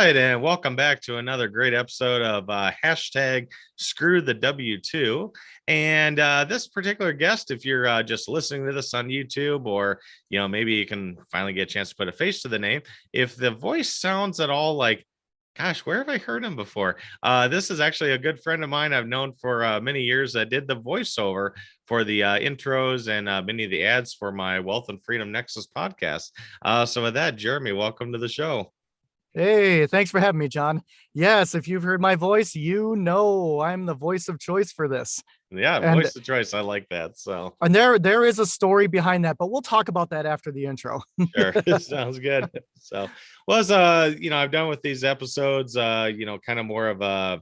right, and welcome back to another great episode of hashtag Screw the W2. And this particular guest, if you're just listening to this on YouTube, or maybe you can finally get a chance to put a face to the name. If the voice sounds at all like, gosh, where have I heard him before? This is actually a good friend of mine I've known for many years. That did the voiceover for the intros and many of the ads for my Wealth and Freedom Nexus podcast. So with that, Jeremy, welcome to the show. Hey, thanks for having me, John. Yes, if you've heard my voice, you know I'm the voice of choice for this. Yeah, And voice of choice. I like that. So and there is a story behind that, but we'll talk about that after the intro. sure. Sounds good. So well, as I've done with these episodes, kind of more of a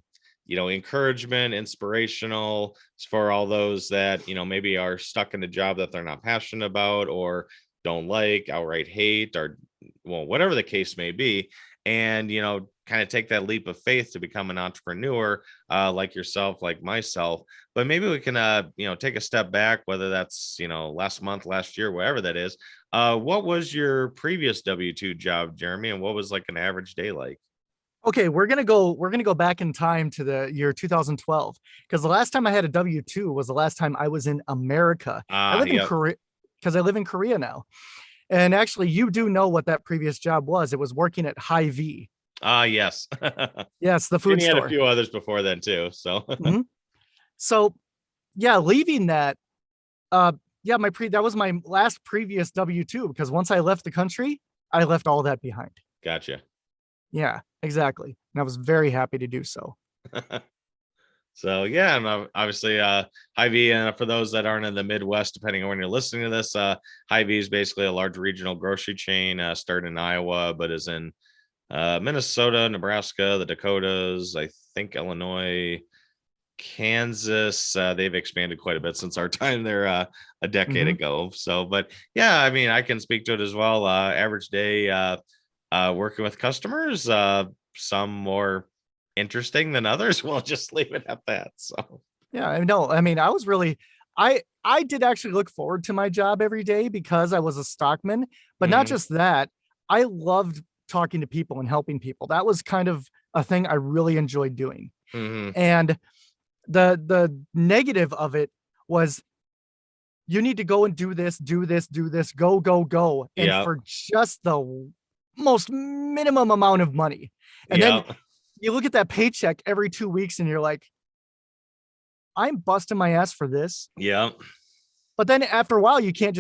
encouragement, inspirational for all those that maybe are stuck in a job that they're not passionate about or don't like, outright hate, or whatever the case may be. And kind of take that leap of faith to become an entrepreneur, like yourself, like myself. But maybe we can take a step back, whether that's last month, last year, whatever that is. What was your previous W2 job, Jeremy, and what was like an average day like? Okay, we're gonna go back in time to the year 2012, because the last time I had a W2 was the last time I was in America. I live in Korea, because I live in Korea now. And actually, you do know what that previous job was. It was working at HyVee. Yes. Yes, the food store. You had a few others before then too. So So yeah, leaving that, that was my last previous W2, because once I left the country, I left all that behind. Gotcha. Yeah, exactly. And I was very happy to do so. So yeah, and obviously HyVee, and for those that aren't in the Midwest, depending on when you're listening to this, HyVee is basically a large regional grocery chain, started in Iowa, but is in Minnesota, Nebraska, the Dakotas, I think Illinois, Kansas. They've expanded quite a bit since our time there a decade ago. So, but yeah, I mean, I can speak to it as well. Average day working with customers, some more interesting than others. We'll just leave it at that. So yeah, I mean, I was really, I did actually look forward to my job every day because I was a stockman, but not just that. I loved talking to people and helping people. That was kind of a thing I really enjoyed doing. And the negative of it was, you need to go and do this, go. And for just the most minimum amount of money. And then you look at that paycheck every 2 weeks and you're like, I'm busting my ass for this. Yeah. But then after a while, you can't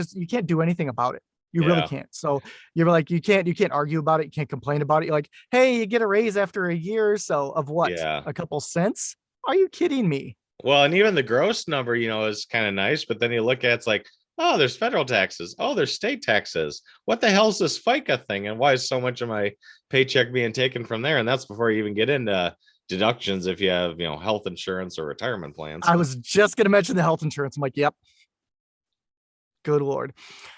do anything about it. You really can't. So you're like, you can't argue about it. You can't complain about it. You're like, hey, you get a raise after a year or so of what? A couple cents? Are you kidding me? Well, and even the gross number, is kind of nice. But then you look at it's like, oh, there's federal taxes. Oh, there's state taxes. What the hell is this FICA thing? And why is so much of my paycheck being taken from there? And that's before you even get into deductions if you have, health insurance or retirement plans. I was just going to mention the health insurance. I'm like, yep. Good Lord.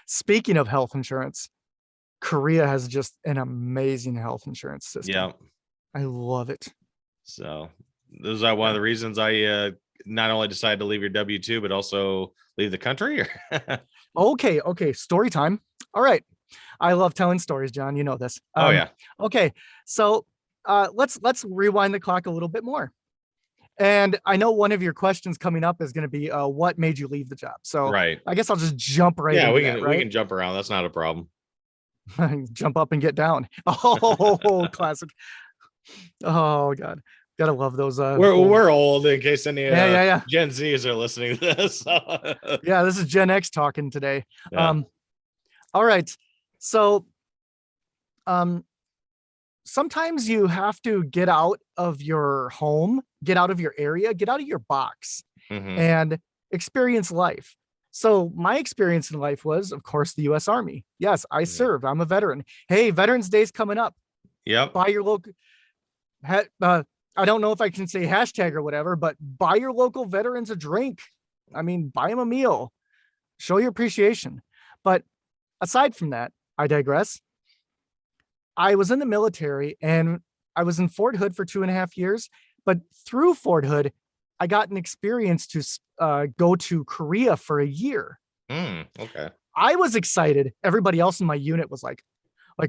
Speaking of health insurance, Korea has just an amazing health insurance system. Yeah. I love it. So those are one of the reasons I not only decided to leave your W2, but also leave the country. Okay. Story time. All right. I love telling stories, John. You know this. Oh yeah. Okay. So let's rewind the clock a little bit more. And I know one of your questions coming up is going to be, what made you leave the job? So right. I guess I'll just jump right. Yeah, we can jump around. That's not a problem. Jump up and get down. Oh, classic. Oh God. Gotta love those. We're old, in case any Gen Zs are listening to this. Yeah, this is Gen X talking today. Yeah. All right. So sometimes you have to get out of your home, get out of your area, get out of your box, and experience life. So my experience in life was, of course, the U.S. Army. Yes, I served. I'm a veteran. Hey, Veterans Day's coming up. Yep. Buy your local. I don't know if I can say hashtag or whatever, but buy your local veterans a drink. I mean, buy them a meal. Show your appreciation. But aside from that, I digress. I was in the military and I was in Fort Hood for 2.5 years. But through Fort Hood, I got an experience to go to Korea for a year. Okay. I was excited. Everybody else in my unit was like,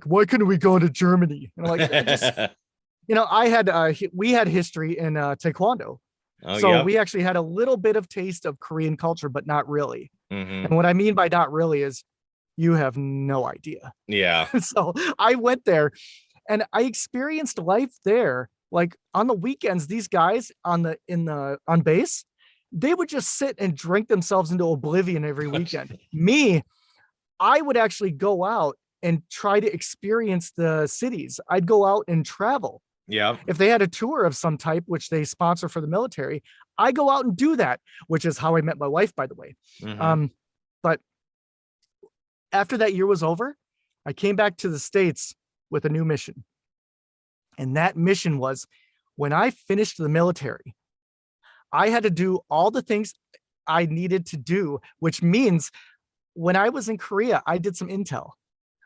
why couldn't we go to Germany? And I'm like, I had we had history in taekwondo. Oh, So yep. we actually had a little bit of taste of Korean culture, but not really. Hmm. And what I mean by not really is you have no idea. Yeah. So I went there and I experienced life there. Like on the weekends, these guys on base, they would just sit and drink themselves into oblivion every weekend. Me, I would actually go out and try to experience the cities. I'd go out and travel. Yep. If they had a tour of some type, which they sponsor for the military, I go out and do that, which is how I met my wife, by the way. Hmm. But after that year was over, I came back to the States with a new mission. And that mission was when I finished the military, I had to do all the things I needed to do, which means when I was in Korea, I did some intel.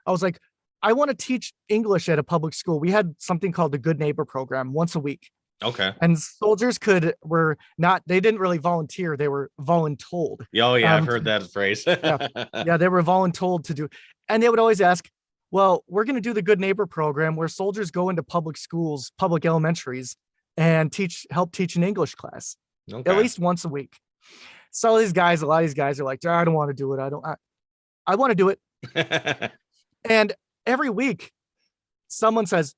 I was like, I want to teach English at a public school. We had something called the Good Neighbor program once a week. Okay. And soldiers they didn't really volunteer, they were voluntold. Oh, yeah, I've heard that phrase. Yeah, they were voluntold to do. And they would always ask, well, we're going to do the Good Neighbor program where soldiers go into public schools, public elementaries, and help teach an English class Okay. at least once a week. So a lot of these guys are like, I don't want to do it. I want to do it. And every week someone says,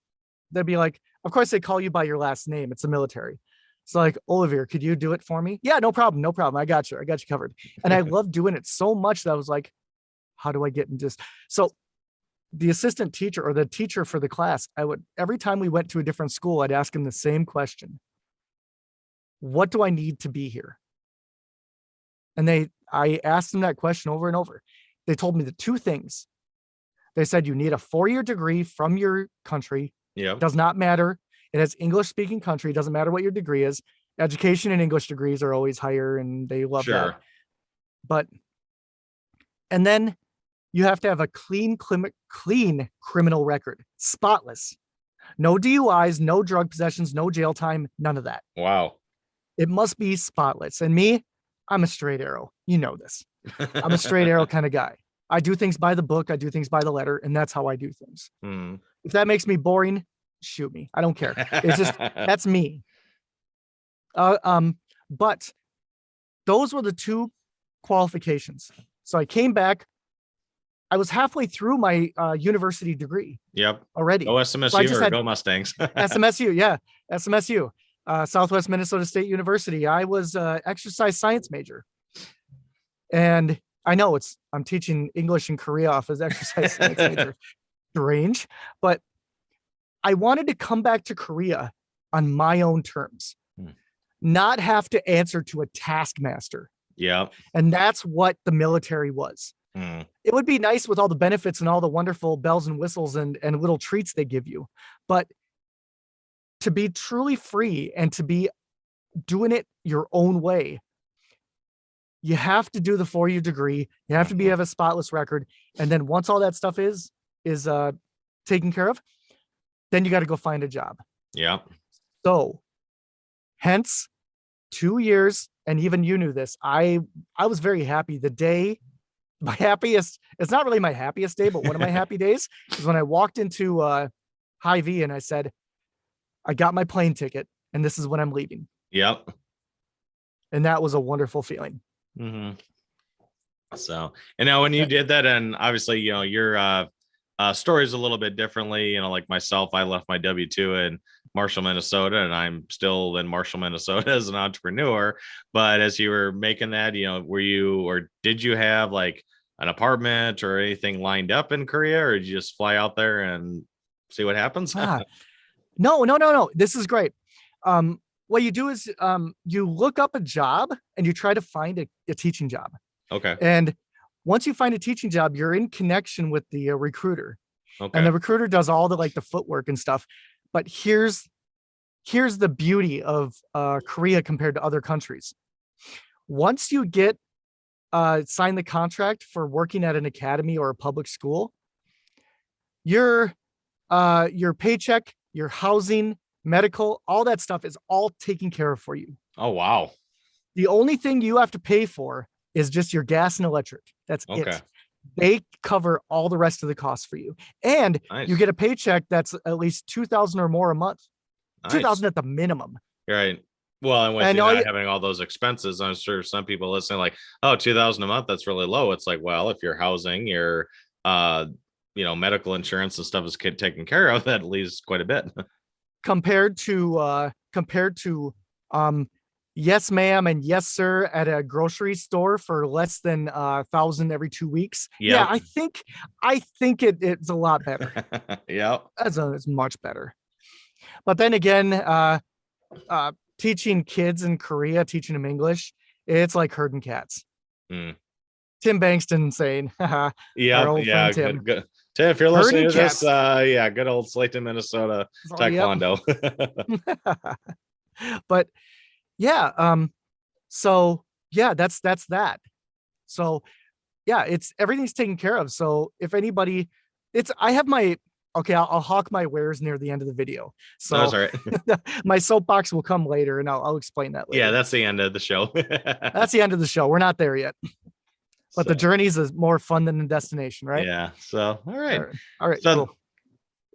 they'd be like, of course they call you by your last name. It's the military. It's like, Olivier, could you do it for me? Yeah, no problem. No problem. I got you covered. And I love doing it so much that I was like, how do I get into this? So the assistant teacher or the teacher for the class, every time we went to a different school, I'd ask him the same question. What do I need to be here? And I asked them that question over and over. They told me the two things. They said, you need a 4-year degree from your country. Yep. Does not matter. It has English speaking country. Doesn't matter what your degree is. Education and English degrees are always higher and they love that. And then you have to have a clean criminal record, spotless. No DUIs, no drug possessions, no jail time, none of that. Wow. It must be spotless. And me, I'm a straight arrow. You know this. I'm a straight arrow kind of guy. I do things by the book. I do things by the letter. And that's how I do things. If that makes me boring, shoot me. I don't care. It's just, that's me. But those were the two qualifications. So I came back. I was halfway through my university degree. Yep. Already. Go SMSU or go Mustangs. SMSU. Yeah. SMSU. Southwest Minnesota State University. I was exercise science major. And I know I'm teaching English and Korea off as exercise science major. Strange. But I wanted to come back to Korea on my own terms, not have to answer to a taskmaster. Yeah. And that's what the military was. It would be nice with all the benefits and all the wonderful bells and whistles and little treats they give you. But to be truly free and to be doing it your own way, you have to do the 4-year degree. You have to have a spotless record. And then once all that stuff is taken care of, then you got to go find a job. Yeah. So hence 2 years. And even you knew this. I was very happy. The day, it's not really my happiest day, but one of my happy days is when I walked into HyVee and I said, I got my plane ticket and this is when I'm leaving. Yep. And that was a wonderful feeling. So, and now when you did that, and obviously, your story is a little bit differently, like myself, I left my W-2 in Marshall, Minnesota, and I'm still in Marshall, Minnesota as an entrepreneur. But as you were making that, did you have like an apartment or anything lined up in Korea, or did you just fly out there and see what happens? No. This is great. What you do is you look up a job and you try to find a teaching job. Okay. And once you find a teaching job, you're in connection with the recruiter. Okay. And the recruiter does all the footwork and stuff. But here's the beauty of Korea compared to other countries. Once you get sign the contract for working at an academy or a public school, your paycheck, your housing, medical, all that stuff is all taken care of for you. Oh, wow. The only thing you have to pay for is just your gas and electric. That's it. They cover all the rest of the costs for you. And nice. You get a paycheck that's at least $2,000 or more a month. Nice. 2,000 at the minimum. Right. Well, and with And you all not you, having all those expenses, I'm sure some people listening like, oh, 2000 a month, that's really low. It's like, well, if your housing, your uh, medical insurance and stuff is taken care of, that leaves quite a bit. compared to yes ma'am and yes sir at a grocery store for less than 1,000 every 2 weeks. Yeah, Yep. I think it's a lot better. Yep. It's much better. But then again, teaching kids in Korea, teaching them English, it's like herding cats. Mm. Tim Bankston saying, haha, our Yep. old Yeah. friend Good, Tim. good. Tim, if you're listening Herding to this, cats. yeah, good old Slayton, Minnesota So, yep. Taekwondo. But yeah, so yeah, that's that. So yeah, it's everything's taken care of. So if anybody, I have my, okay, I'll hawk my wares near the end of the video. That's So all right. my soapbox will come later and I'll explain that Yeah, later. that's the end of the show. That's the end of the show. We're not there yet, but the So, journey is more fun than the destination, right? yeah. So, all right. All right, So,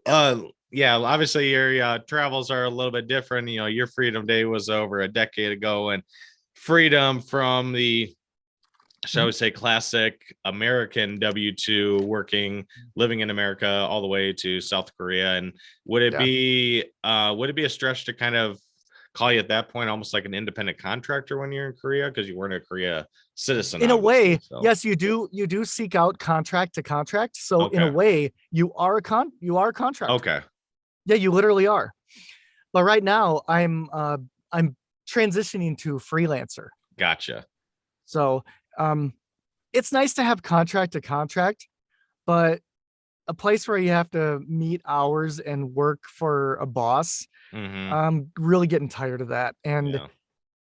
cool. yeah, obviously your travels are a little bit different. Your Freedom Day was over a decade ago, and freedom from the, shall we say, classic American W-2 working, living in America all the way to South Korea. And would it Yeah. be a stretch to kind of call you at that point almost like an independent contractor when you're in Korea, because you weren't a Korea citizen? In a way, so. yes, you do seek out contract to contract. So in a Okay. way, you are a contractor. Okay. Yeah, you literally are. But right now, I'm transitioning to freelancer. Gotcha. So it's nice to have contract to contract, but a place where you have to meet hours and work for a boss, Mhm. I'm really getting tired of that. And Yeah.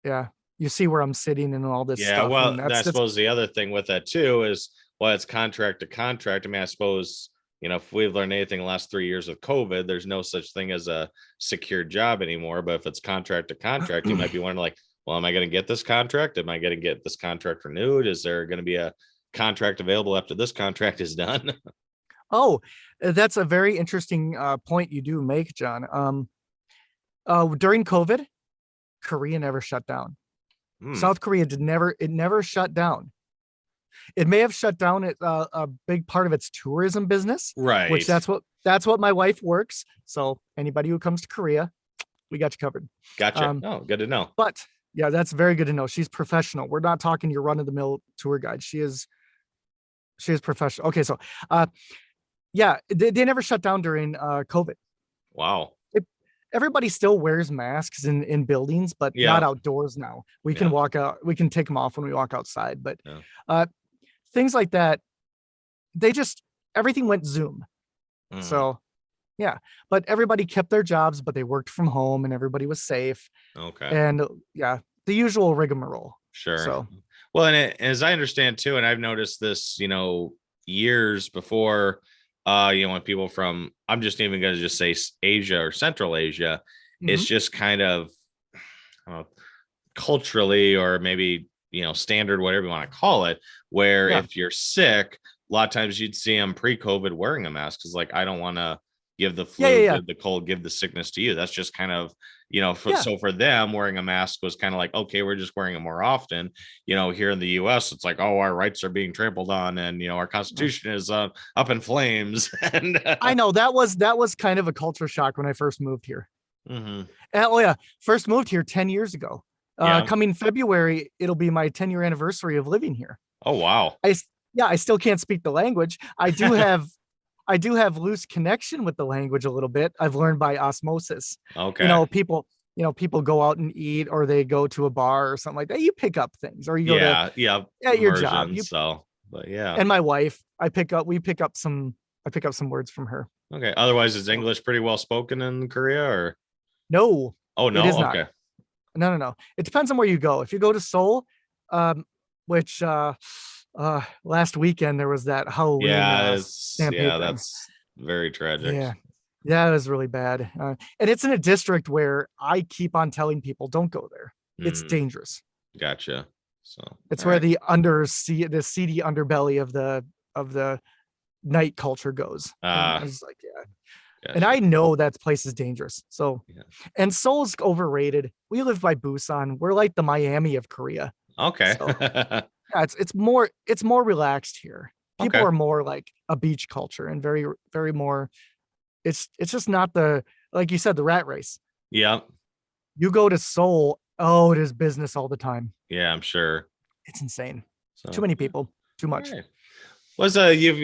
yeah, you see where I'm sitting and all this Yeah, stuff. well, And I that's suppose the other thing with that too is, well, it's contract to contract. I mean, I suppose, if we've learned anything the last 3 years of COVID, there's no such thing as a secure job anymore. But if it's contract to contract, you might be wondering, like, well, am I going to get this contract? Am I going to get this contract renewed? Is there going to be a contract available after this contract is done? Oh, that's a very interesting point you do make, John. During COVID, Korea never shut down. South Korea never shut down. It may have shut down a big part of its tourism business, Right. which that's what my wife works. So anybody who comes to Korea, we got you covered. Gotcha. Oh, good to know. But yeah, that's very good to know. She's professional. We're not talking your run of the mill tour guide. She is professional. Okay, so yeah, they never shut down during COVID. Wow. Everybody still wears masks in buildings, but not Yeah. outdoors now. We can walk out, we can take them off when we walk outside, but Yeah. things like that, everything went Zoom. Mhm. So yeah, but everybody kept their jobs, but they worked from home and everybody was safe. Okay. And yeah, the usual rigmarole. Sure. So Well, and as I understand too, and I've noticed this, years before, when people from, I'm just even going to just say Asia or Central Asia, it's just kind of, I don't know, culturally, or maybe, standard, whatever you want to call it, where if you're sick, a lot of times you'd see them pre-COVID wearing a mask. It's like, I don't want to give the flu, give the cold, give the sickness to you. That's just kind of, so for them, wearing a mask was kind of like, okay, we're just wearing it more often. Here in the US, it's like, oh, our rights are being trampled on, and our Constitution is up in flames. And I know that was kind of a culture shock when I first moved here. Mhm. Oh yeah, first moved here 10 years ago. Yeah. Coming February, it'll be my 10-year anniversary of living here. Oh wow. I still can't speak the language. I do have loose connection with the language a little bit. I've learned by osmosis. Okay. People go out and eat, or they go to a bar or something like that. You pick up things, or you go Yeah. at your job. So, but yeah. And my wife, we pick up some words from her. Okay. Otherwise, is English pretty well spoken in Korea, or? No. Oh no. It is Okay. Not. No. It depends on where you go. If you go to Seoul, which last weekend there was that Halloween stampede thing. That's very tragic. Yeah, it was really bad. And it's in a district where I keep on telling people, don't go there. It's dangerous. Gotcha. So it's where the seedy underbelly of the night culture goes. I was like, yeah. And Gotcha. I know that place is dangerous. So, Yeah. and Seoul's overrated. We live by Busan. We're like the Miami of Korea. Okay. So yeah, it's more relaxed here. People Okay. are more like a beach culture and very more. It's just not the, like you said, the rat race. Yeah. You go to Seoul, oh, it is business all the time. Yeah, I'm sure. It's insane. Too So, many yeah. people, too All much. right. Was you've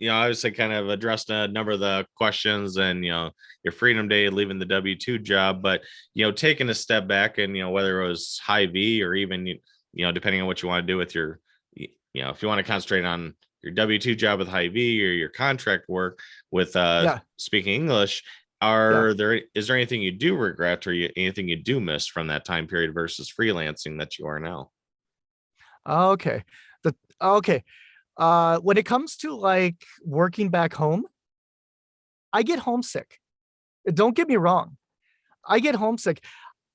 obviously kind of addressed a number of the questions and your Freedom Day, leaving the W-2 job, but taking a step back and whether it was HyVee or even depending on what you want to do with your if you want to concentrate on your W-2 job with HyVee or your contract work with Yeah, speaking English, yeah. is there anything you do regret or anything you do miss from that time period versus freelancing that you are now? Okay. Okay. When it comes to like working back home, I get homesick. Don't get me wrong. I get homesick.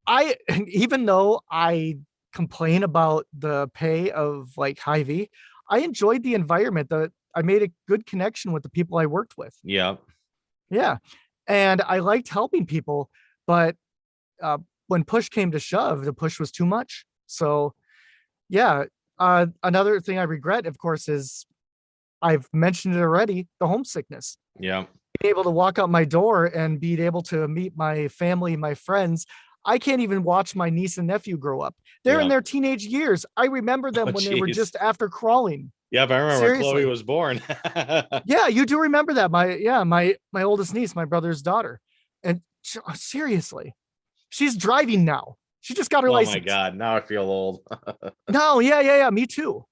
I even though I complain about the pay of like Hy-Vee, I enjoyed the environment. That I made a good connection with the people I worked with. Yeah. Yeah. And I liked helping people, but uh, when push came to shove, the push was too much. So yeah. Another thing I regret, of course, is I've mentioned it already, the homesickness. Yeah. Being able to walk out my door and being able to meet my family, my friends. I can't even watch my niece and nephew grow up. They're in Yeah. their teenage years. I remember Oh, them when they were geez. just after crawling. Yep, I remember Chloe Seriously. was born. Yeah, you do remember that. My oldest niece, my brother's daughter. And seriously, she's driving now. She just got her Oh my license. God, now I feel old. No, yeah, me too.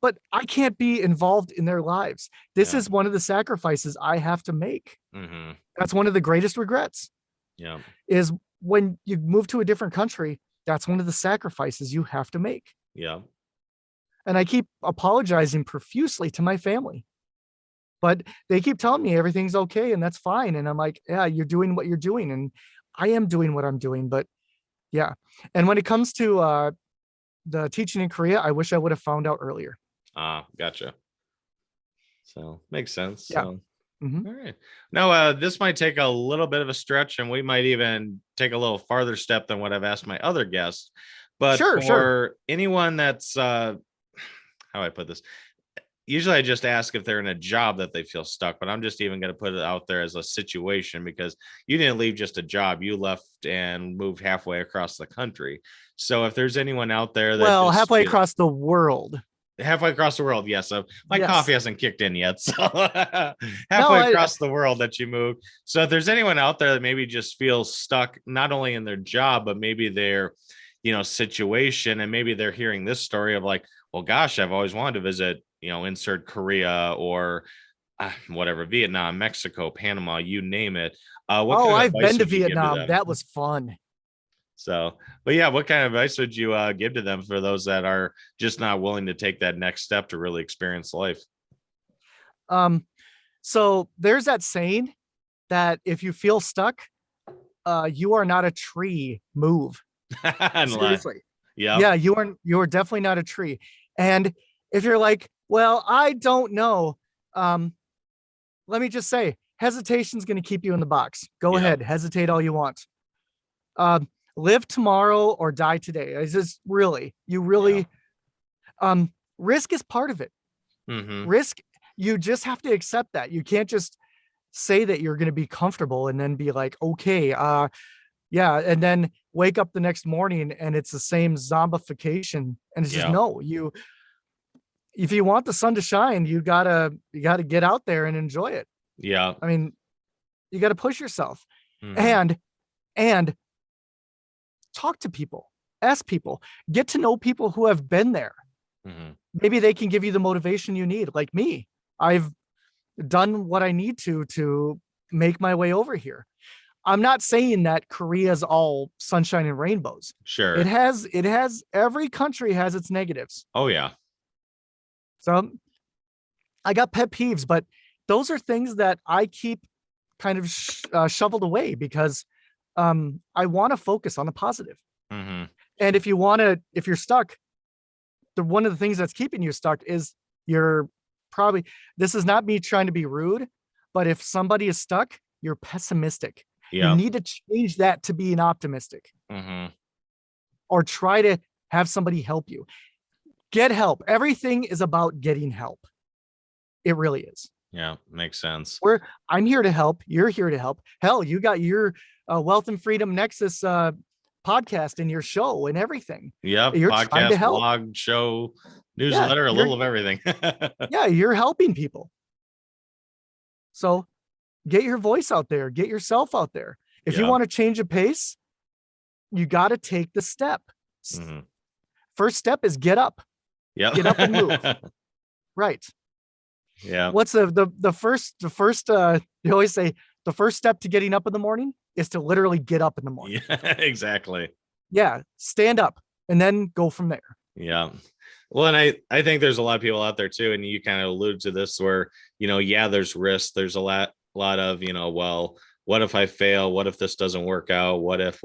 But I can't be involved in their lives. This Yeah. is one of the sacrifices I have to make. Hmm. That's one of the greatest regrets Yeah. is when you move to a different country, that's one of the sacrifices you have to make. Yeah. And I keep apologizing profusely to my family, but they keep telling me everything's okay and that's fine. And I'm like, yeah, you're doing what you're doing. And I am doing what I'm doing. But yeah. And when it comes to the teaching in Korea, I wish I would have found out earlier. Gotcha. So makes sense. Yeah. So Mhm. all right. Now this might take a little bit of a stretch, and we might even take a little farther step than what I've asked my other guests. But Sure. for anyone that's how do I put this? Usually I just ask if they're in a job that they feel stuck, but I'm just even going to put it out there as a situation because you didn't leave just a job. You left and moved halfway across the country. So if there's anyone out there that Well, just halfway across the world. halfway across the world, yes. So my Yes. coffee hasn't kicked in yet. So No, halfway across the world that you moved. So if there's anyone out there that maybe just feels stuck, not only in their job, but maybe their, situation, and maybe they're hearing this story of like, well, gosh, I've always wanted to visit, insert Korea or whatever, Vietnam, Mexico, Panama, you name it. What Oh, kind of I've advice been to would you give to Vietnam. them? That was fun. So, but yeah, what kind of advice would you give to them for those that are just not willing to take that next step to really experience life? So there's that saying that if you feel stuck, you are not a tree. Move. Seriously. Yep. Yeah, you are definitely not a tree. And if you're like, well, I don't know, um, let me just say, hesitation's going to keep you in the box. Go Yep. ahead, hesitate all you want. Live tomorrow or die today. It's just you Yeah. really, risk is part of it. Mm-hmm. Risk, you just have to accept that. You can't just say that you're going to be comfortable and then be like, okay, yeah, and then wake up the next morning and it's the same zombification. And it's just Yeah. no, if you want the sun to shine, you gotta get out there and enjoy it. Yeah. I mean, you gotta push yourself Mm-hmm. and talk to people, ask people, get to know people who have been there. Mm-hmm. Maybe they can give you the motivation you need. Like me, I've done what I need to make my way over here. I'm not saying that Korea's all sunshine and rainbows. Sure. Every country has its negatives. Oh yeah. So I got pet peeves, but those are things that I keep kind of shoveled away because I want to focus on the positive. Mm-hmm. And if you're stuck, one of the things that's keeping you stuck is you're probably, this is not me trying to be rude, but if somebody is stuck, you're pessimistic. You Yeah. need to change that to being optimistic, Mm-hmm. or try to have somebody help you. Get help. Everything is about getting help. It really is. Yeah, makes sense. I'm here to help. You're here to help. Hell, you got your Wealth and Freedom Nexus podcast and your show and everything. Yep. You're trying to Podcast, help. blog, show, Yeah, newsletter, a little of everything. yeah, you're helping people. So get your voice out there. Get yourself out there. If you Yeah. want to change a pace, you got to take the step. Mm-hmm. First step is get up. Yeah. Get up and move. Right. Yeah. What's the first you always say the first step to getting up in the morning is to literally get up in the morning. Yeah, exactly. Yeah, stand up and then go from there. Yeah. Well, and I think there's a lot of people out there too, and you kind of allude to this where, yeah, there's risk. There's a lot of, well, what if I fail? What if this doesn't work out? What if?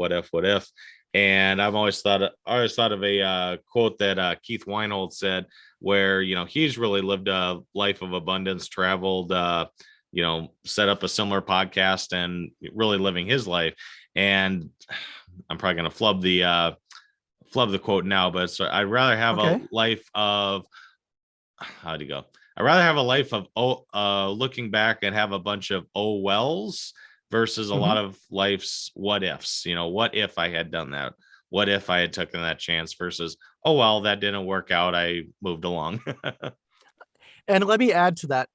And I've always thought of a quote that Keith Weinhold said, where, he's really lived a life of abundance, traveled, set up a similar podcast and really living his life. And I'm probably going to flub the quote now, but I'd rather have a life of, how'd he go? I'd rather have a life of looking back and have a bunch of wells versus a lot of life's what ifs. What if I had done that? What if I had taken that chance versus, oh well, that didn't work out, I moved along. And let me add to that.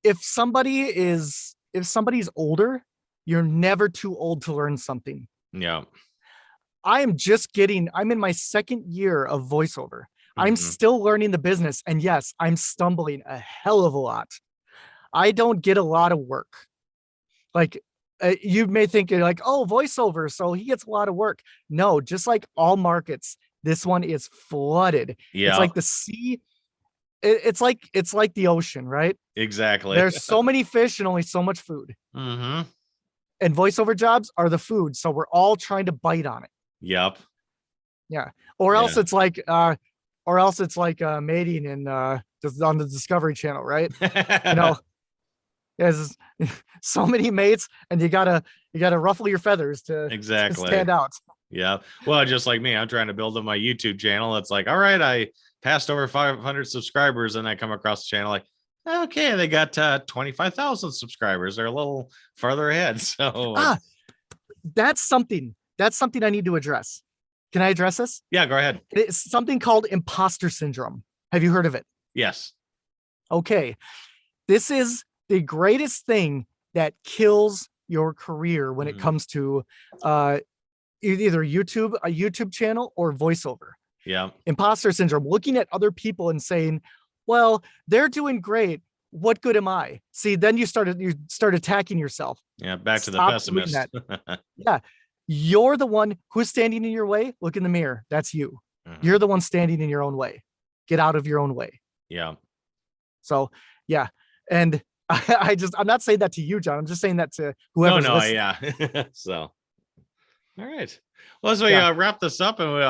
If somebody's older, you're never too old to learn something. Yeah. I'm in my second year of voiceover. I'm still learning the business. And yes, I'm stumbling a hell of a lot. I don't get a lot of work. Like you may think you're like, oh, voiceover, so he gets a lot of work. No, just like all markets, this one is flooded. Yeah. It's like the sea. It's like the ocean, right? Exactly. There's so many fish and only so much food. Mm-hmm. And voiceover jobs are the food. So we're all trying to bite on it. Yep. Yeah. Or else it's like mating in on the Discovery Channel, right? There's so many mates, and you gotta ruffle your feathers to stand out. Yeah. Well, just like me, I'm trying to build up my YouTube channel. It's like, all right, I passed over 500 subscribers, and I come across the channel like, okay, they got 25,000 subscribers. They're a little farther ahead. So that's something I need to address. Can I address this? Yeah, go ahead. It's something called imposter syndrome. Have you heard of it? Yes. Okay. This is the greatest thing that kills your career when it comes to either a YouTube channel or voiceover. Yeah. Imposter syndrome, looking at other people and saying, well, they're doing great. What good am I? See, then you start attacking yourself. Yeah. Back to the pessimist. Yeah. You're the one who's standing in your way. Look in the mirror. That's you. You're the one standing in your own way. Get out of your own way. Yeah. So, yeah. And I'm not saying that to you, John. I'm just saying that to whoever's listening. Yeah. So, all right. Well, as we wrap this up, and we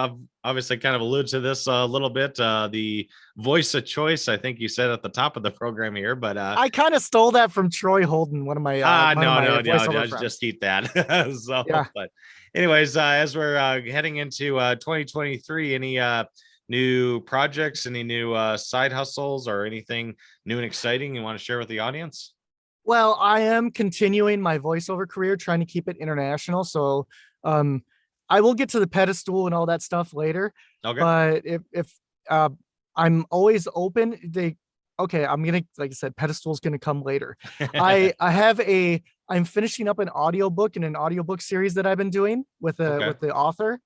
obviously kind of allude to this a little bit, the voice of choice, I think you said at the top of the program here, but I kind of stole that from Troy Holden, one of my no, just keep that. So, yeah. But anyways, as we're heading into 2023, any new projects, any new side hustles, or anything new and exciting you want to share with the audience? Well, I am continuing my voiceover career, trying to keep it international. So I will get to the pedestal and all that stuff later. Okay. But if I'm always open, I'm gonna, like I said, pedestal's gonna come later. I'm finishing up an audiobook in an audiobook series that I've been doing with the author.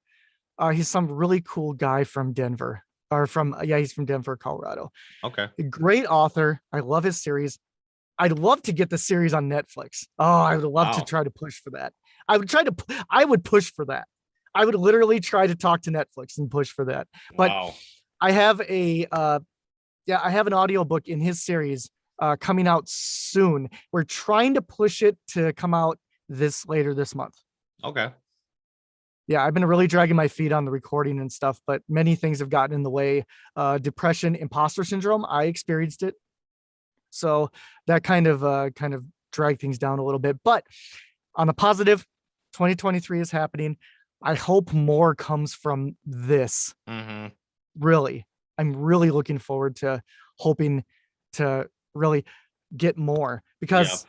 He's some really cool guy from Denver, he's from Denver, Colorado. Okay. A great author. I love his series. I'd love to get the series on Netflix. Oh, I would love to try to push for that. I would push for that. I would literally try to talk to Netflix and push for that. But I have I have an audiobook in his series coming out soon. We're trying to push it to come out later this month. Okay. Yeah, I've been really dragging my feet on the recording and stuff, but many things have gotten in the way. Depression, imposter syndrome, I experienced it. So that kind of drag things down a little bit. But on the positive, 2023 is happening. I hope more comes from this. Mm-hmm. Really, I'm really looking forward to hoping to really get more, because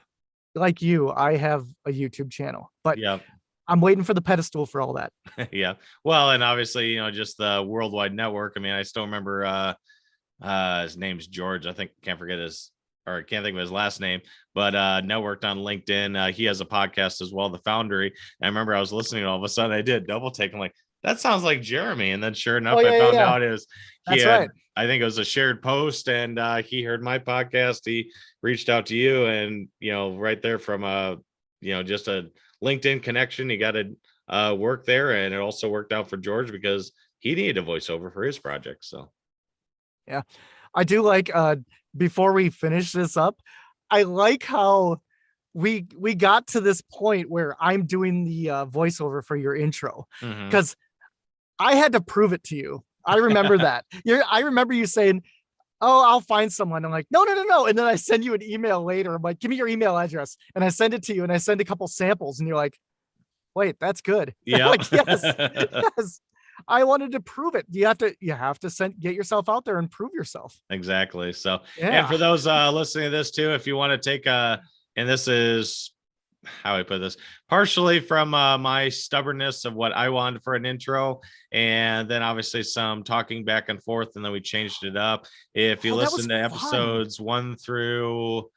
like you, I have a YouTube channel, but Yep. I'm waiting for the pedestal for all that. Yeah. Well, and obviously, just the worldwide network. I mean, I still remember his name's George. I can't forget I can't think of his last name, but networked on LinkedIn. He has a podcast as well, The Foundry. And I remember I was listening, and all of a sudden I did double take. I'm like, that sounds like Jeremy. And then sure enough, I found out That's right. I think it was a shared post, and he heard my podcast. He reached out to you, and right there from just a LinkedIn connection, he got to work there, and it also worked out for George because he needed a voiceover for his project. So yeah, I do like, before we finish this up, I like how we got to this point where I'm doing the voiceover for your intro, because I had to prove it to you. I remember that. I remember you saying, "Oh, I'll find someone." I'm like, no. And then I send you an email later. I'm like, "Give me your email address." And I send it to you, and I send a couple samples, and you're like, "Wait, that's good." yeah. Like, yes. I wanted to prove it. You have to get yourself out there and prove yourself. Exactly. So, Yeah. and for those listening to this too, if you want to take and this is how I put this, partially from my stubbornness of what I wanted for an intro, and then obviously some talking back and forth, and then we changed it up. If you listen to episodes 1 through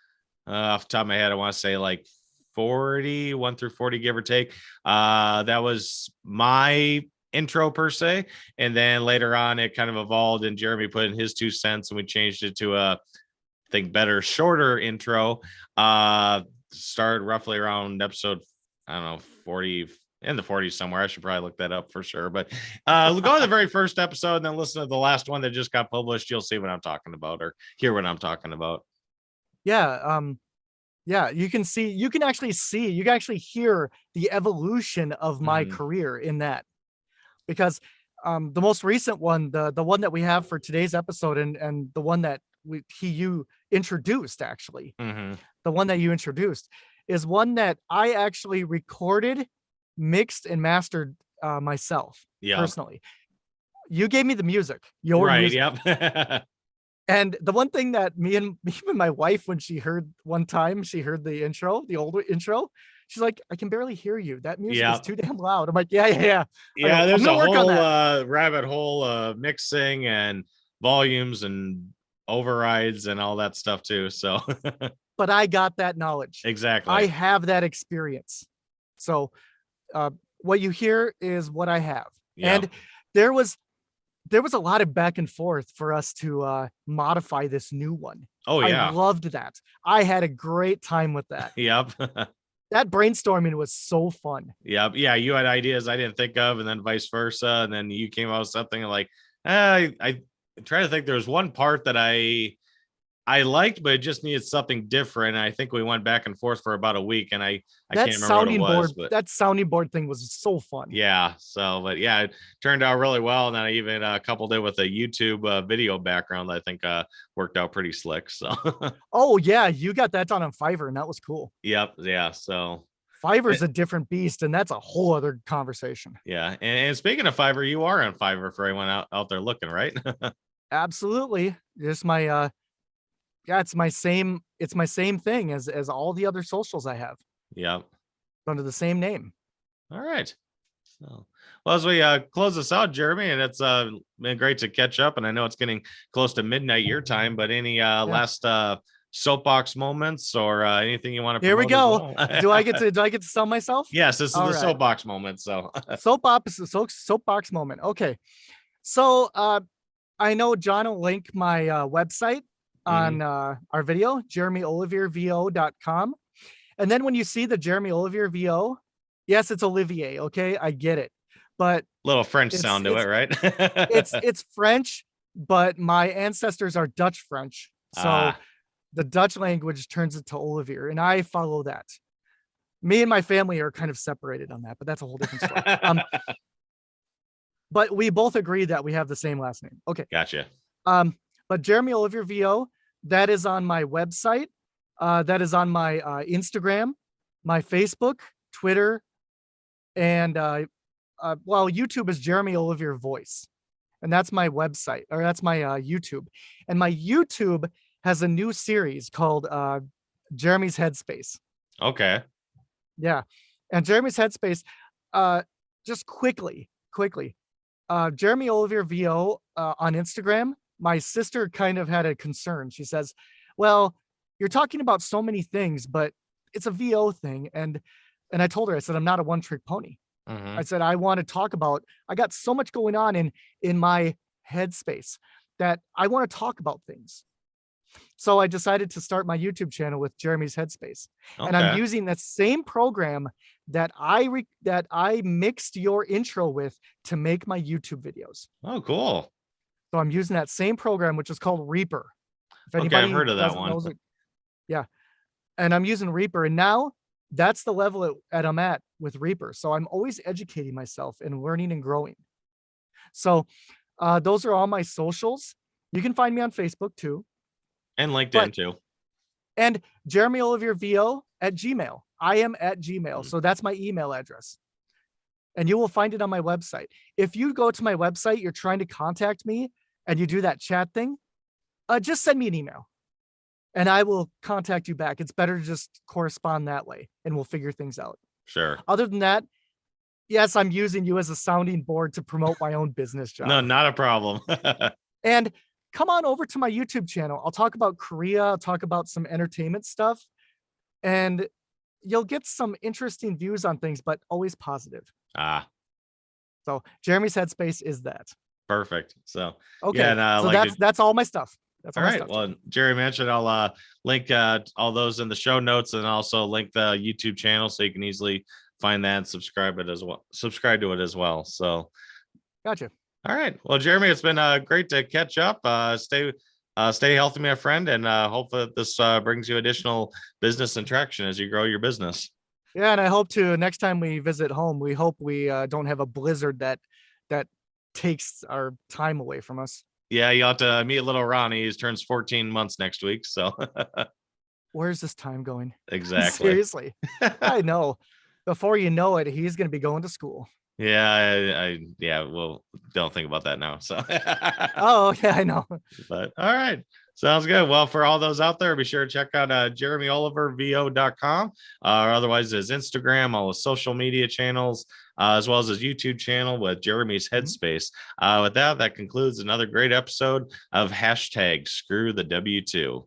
off the top of my head, I want to say like 1 through 40, give or take. That was my intro per se, and then later on it kind of evolved, and Jeremy put in his 2 cents, and we changed it to a better, shorter intro. Started roughly around episode, I don't know, 40, in the 40s somewhere. I should probably look that up for sure, but go to the very first episode and then listen to the last one that just got published. You'll see what I'm talking about, or hear what I'm talking about. Yeah, you can actually hear the evolution of my career in that, because the most recent one, the one that we have for today's episode, and the one that you introduced, actually, the one that you introduced is one that I actually recorded, mixed, and mastered myself personally. You gave me the music, music. Yep. And the one thing that me and my wife, when she heard the intro, the old intro, she's like, "I can barely hear you. That music is too damn loud." I'm like, yeah. Yeah, there's a whole rabbit hole mixing and volumes and overrides and all that stuff too. So, but I got that knowledge. Exactly. I have that experience. So, what you hear is what I have. And there was a lot of back and forth for us to modify this new one. Oh yeah. I loved that. I had a great time with that. Yep. That brainstorming was so fun. Yep. Yeah. You had ideas I didn't think of, and then vice versa. And then you came out with something like, I try to think. There was one part that I liked, but it just needed something different. And I think we went back and forth for about a week, and I can't remember what it was. But that sounding board thing was so fun. Yeah. So, but yeah, it turned out really well. And then I even coupled it with a YouTube video background that I think worked out pretty slick. So. Oh yeah, you got that done on Fiverr, and that was cool. Yep. Yeah. So. Fiverr's a different beast, and that's a whole other conversation. Yeah. And speaking of Fiverr, you are on Fiverr for anyone out there looking, right? Absolutely. Just my it's my same thing as all the other socials I have. Yep. Under the same name. All right. So, well, as we close this out, Jeremy, and it's been great to catch up, and I know it's getting close to midnight your time, but any last soapbox moments or anything you want to Here we go. Well? do I get to sell myself? Yes, this is the soapbox moment. So soapbox moment. Okay. So I know John will link my website on our video, jeremyoliviervo.com. And then when you see the Jeremy Olivier VO, yes, it's Olivier. Okay, I get it, but little French sound to it, right? it's French, but my ancestors are Dutch French, so the Dutch language turns it to Olivier, and I follow that. Me and my family are kind of separated on that, but that's a whole different story. But we both agree that we have the same last name. Okay, gotcha. But Jeremy Olivier VO, that is on my website. That is on my Instagram, my Facebook, Twitter, and well, YouTube is Jeremy Olivier Voice, and that's my website, or that's my YouTube. And my YouTube has a new series called Jeremy's Headspace. Okay. Yeah, and Jeremy's Headspace. Uh, just quickly, Jeremy Olivier VO on Instagram. My sister kind of had a concern. She says, "Well, you're talking about so many things, but it's a VO thing." And I told her, I said, "I'm not a one trick pony." I Hmm. said, "I want to talk about. I got so much going on in my headspace that I want to talk about things." So I decided to start my YouTube channel with Jeremy's Headspace, and I'm Okay. using that same program that I mixed your intro with to make my YouTube videos. Oh, cool. So I'm using that same program, which is called Reaper. If Okay, I've anybody heard of that doesn't one. knows it, yeah. And I'm using Reaper, and now that's the level at I'm at with Reaper. So I'm always educating myself and learning and growing. So those are all my socials. You can find me on Facebook too, And but LinkedIn too. and Jeremy Olivier VO at Gmail. I am at Gmail. Mm. So that's my email address. And you will find it on my website. If you go to my website, you're trying to contact me and you do that chat thing, just send me an email and I will contact you back. It's better to just correspond that way and we'll figure things out. Sure. Other than that, yes, I'm using you as a sounding board to promote my own business No, job. not a problem. And come on over to my YouTube channel. I'll talk about Korea, I'll talk about some entertainment stuff, and you'll get some interesting views on things, but always positive. Ah, So Jeremy's Headspace is that. perfect. So yeah, Okay, and I so like to. that's all my stuff. That's all All my right. stuff, Well, Jeremy. Jerry mentioned I'll link all those in the show notes and also link the YouTube channel so you can easily find that and subscribe it as well. Subscribe to it as well. So Gotcha. all right. Well, Jeremy, it's been great to catch up. Stay healthy, my friend, and hope that this brings you additional business and traction as you grow your business. Yeah, and I hope to next time we visit home, we hope we don't have a blizzard that takes our time away from us. Yeah, you'll have to meet little Ronnie. He turns 14 months next week. So Where's this time going? exactly. Seriously. I know. Before you know it, he's going to be going to school. Yeah, yeah, well, don't think about that now. So Oh, yeah, I know. but all right. Sounds good. Well, for all those out there, be sure to check out JeremyOliverVO.com, or otherwise his Instagram, all his social media channels, as well as his YouTube channel with Jeremy's Mhm. Headspace. With that, that concludes another great episode of hashtag Screw the W2.